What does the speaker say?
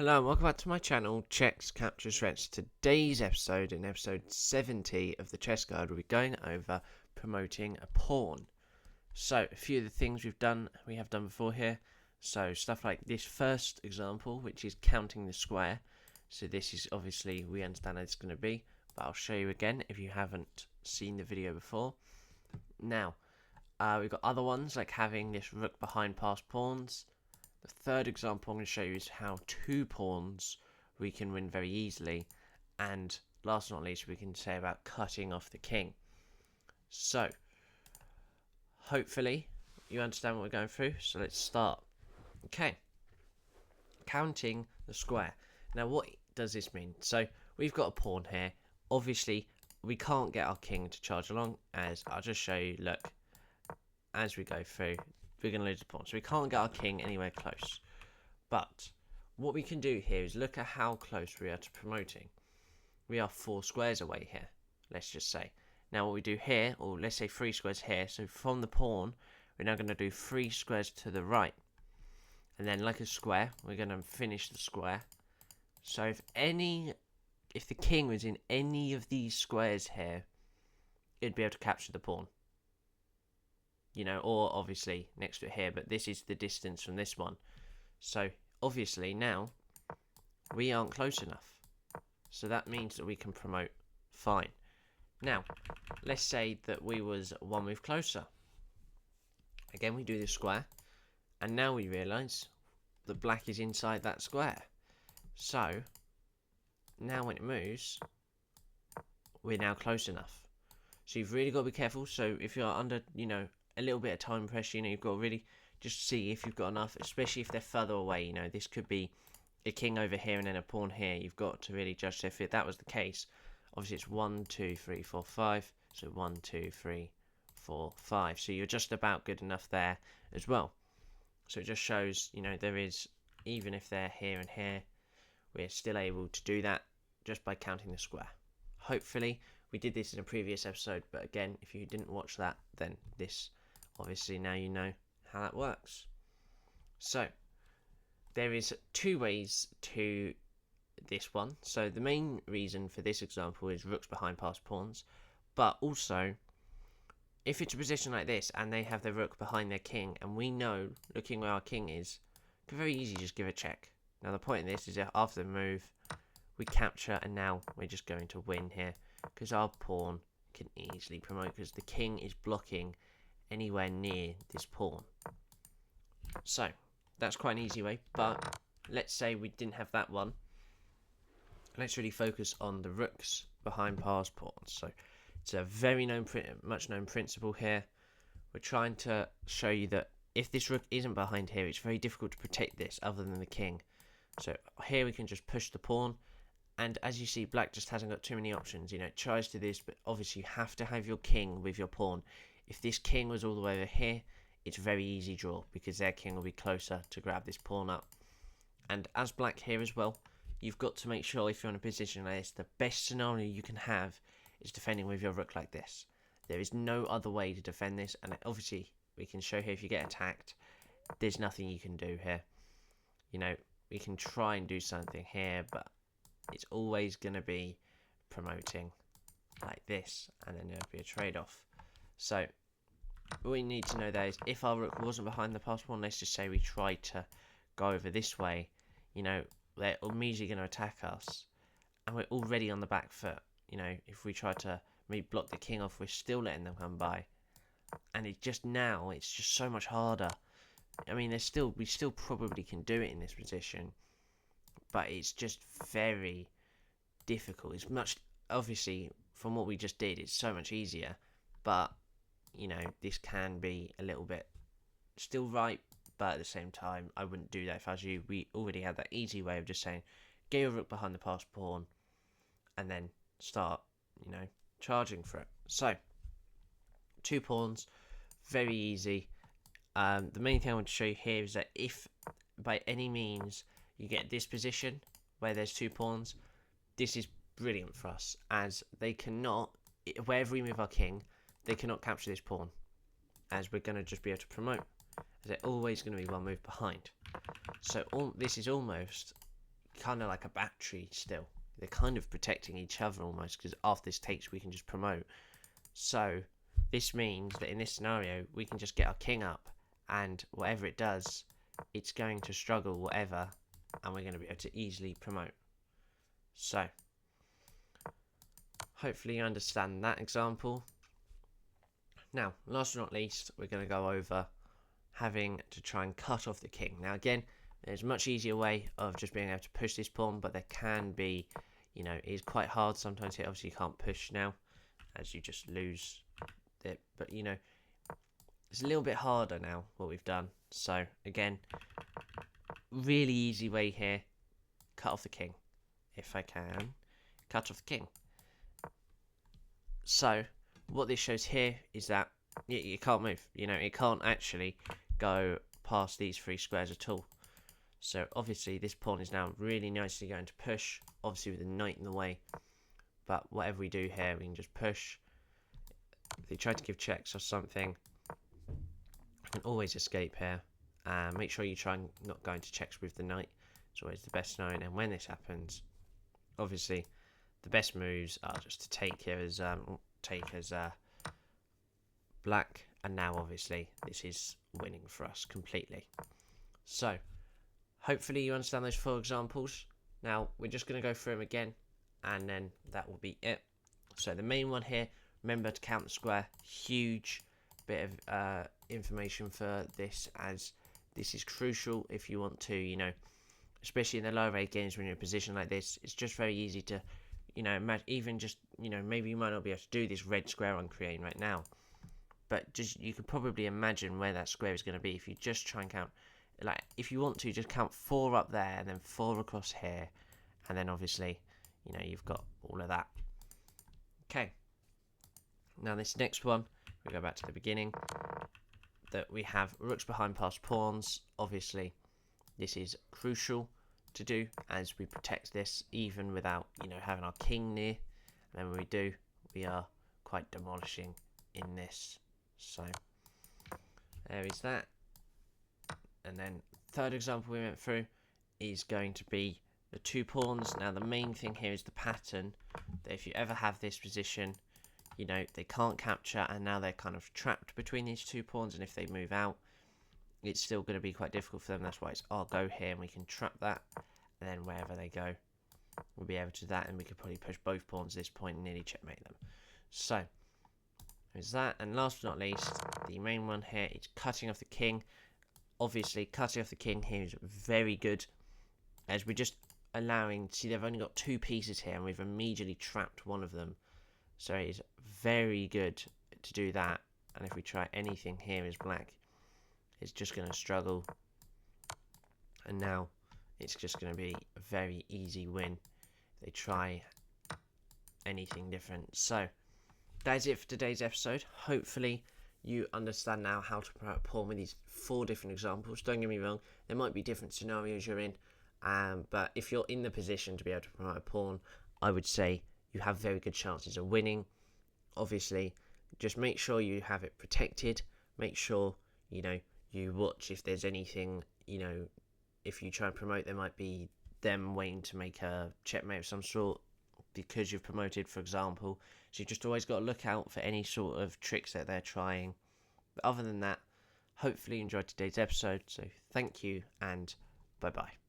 Hello and welcome back to my channel, Checks Capture Threats. Today's episode, in episode 70 of the Chess Guide, we'll be going over promoting a pawn. So, a few of the things we have done before here. So, stuff like this first example, which is counting the square. So, this is obviously, we understand how it's going to be, but I'll show you again if you haven't seen the video before. Now, we've got other ones like having this rook behind past pawns. The third example I'm going to show you is how 2 pawns we can win very easily. And last but not least, we can say about cutting off the king. So, hopefully, you understand what we're going through. So, let's start. Okay. Counting the square. Now, what does this mean? So, we've got a pawn here. Obviously, we can't get our king to charge along, as I'll just show you. Look, as we go through, we're going to lose the pawn. So we can't get our king anywhere close. But what we can do here is look at how close we are to promoting. We are 4 squares away here, let's just say. Now what we do here, or let's say 3 squares here, so from the pawn, we're now going to do 3 squares to the right. And then like a square, we're going to finish the square. So if the king was in any of these squares here, it'd be able to capture the pawn. You know, or obviously next to it here, but this is the distance from this one. So obviously now we aren't close enough. So that means that we can promote fine. Now, let's say that we was 1 move closer. Again, we do the square, and now we realise that black is inside that square. So now when it moves, we're now close enough. So you've really got to be careful. So if you're under, a little bit of time pressure, you've got to really just see if you've got enough, especially if they're further away. This could be a king over here and then a pawn here. You've got to really judge. So if that was the case, obviously it's 1, 2, 3, 4, 5. So 1, 2, 3, 4, 5. So you're just about good enough there as well. So it just shows, there is, even if they're here and here, we're still able to do that just by counting the square. Hopefully, we did this in a previous episode, but again, if you didn't watch that, then this, obviously now you know how that works. So, there is 2 ways to this one. So the main reason for this example is rooks behind past pawns, but also, if it's a position like this, and they have their rook behind their king, and we know, looking where our king is, we can very easily just give a check. Now the point in this is that after the move, we capture, and now we're just going to win here, because our pawn can easily promote, because the king is blocking anywhere near this pawn. So that's quite an easy way, but let's say we didn't have that one. Let's really focus on the rooks behind past pawns. So it's a very much known principle here. We're trying to show you that if this rook isn't behind here, it's very difficult to protect this other than the king. So here we can just push the pawn, and as you see, black just hasn't got too many options. It tries to this, but obviously you have to have your king with your pawn. If this king was all the way over here, it's a very easy draw, because their king will be closer to grab this pawn up. And as black here as well, you've got to make sure, if you're in a position like this, the best scenario you can have is defending with your rook like this. There is no other way to defend this, and obviously we can show here if you get attacked, there's nothing you can do here. We can try and do something here, but it's always going to be promoting like this, and then there'll be a trade-off. So what we need to know there is, if our rook wasn't behind the past pawn, let's just say we tried to go over this way, they're immediately going to attack us, and we're already on the back foot. If we try to maybe block the king off, we're still letting them come by, and it's just so much harder. I mean, we still probably can do it in this position, but it's just very difficult. It's much, obviously, from what we just did, it's so much easier, but this can be a little bit still right, but at the same time, I wouldn't do that if I was you. We already had that easy way of just saying, get your rook behind the past pawn, and then start, charging for it. So, 2 pawns, very easy. The main thing I want to show you here is that if by any means you get this position where there's 2 pawns, this is brilliant for us, as they cannot, wherever we move our king, they cannot capture this pawn, as we're going to just be able to promote, as they're always going to be 1 move behind. So this is almost kind of like a battery still. They're kind of protecting each other almost, because after this takes we can just promote. So this means that in this scenario we can just get our king up, and whatever it does, it's going to struggle whatever, and we're going to be able to easily promote. So hopefully you understand that example. Now, last but not least, we're going to go over having to try and cut off the king. Now again, there's a much easier way of just being able to push this pawn, but there can be, it is quite hard sometimes here. Obviously you can't push now, as you just lose it, but it's a little bit harder now what we've done. So again, really easy way here, cut off the king. If I can, cut off the king. So what this shows here is that you can't move. It can't actually go past these 3 squares at all. So obviously this pawn is now really nicely going to push, obviously with the knight in the way. But whatever we do here, we can just push. If they try to give checks or something, I can always escape here. Make sure you try and not go into checks with the knight. It's always the best known. And when this happens, obviously the best moves are just to take here as black. And now obviously this is winning for us completely. So hopefully you understand those 4 examples. Now we're just going to go through them again, and then that will be it. So the main one here, remember to count the square. Huge bit of information for this, as this is crucial if you want to, especially in the lower rate games when you're in a position like this. It's just very easy to, imagine, even just, maybe you might not be able to do this red square on creating right now, but just you could probably imagine where that square is going to be if you just try and count. Like, if you want to, just count 4 up there and then 4 across here, and then obviously, you've got all of that. Okay. Now this next one, we go back to the beginning, that we have rooks behind past pawns. Obviously, this is crucial to do, as we protect this even without, having our king near. And then when we do, we are quite demolishing in this. So there is that. And then third example we went through is going to be the 2 pawns. Now the main thing here is the pattern, that if you ever have this position, they can't capture, and now they're kind of trapped between these 2 pawns, and if they move out, it's still going to be quite difficult for them. That's why it's I'll go here and we can trap that, and then wherever they go, we'll be able to do that, and we could probably push both pawns at this point and nearly checkmate them. So there's that. And last but not least, the main one here is cutting off the king. Obviously, cutting off the king here is very good, as we're just allowing, see, they've only got 2 pieces here, and we've immediately trapped one of them. So it is very good to do that. And if we try anything here as black, it's just going to struggle. And now it's just going to be a very easy win if they try anything different. So that is it for today's episode. Hopefully you understand now how to promote a pawn with these 4 different examples. Don't get me wrong, there might be different scenarios you're in, but if you're in the position to be able to promote a pawn, I would say you have very good chances of winning. Obviously, just make sure you have it protected. Make sure, you watch if there's anything, if you try and promote, there might be them waiting to make a checkmate of some sort because you've promoted, for example. So you just always got to look out for any sort of tricks that they're trying. But other than that, hopefully you enjoyed today's episode. So thank you, and bye-bye.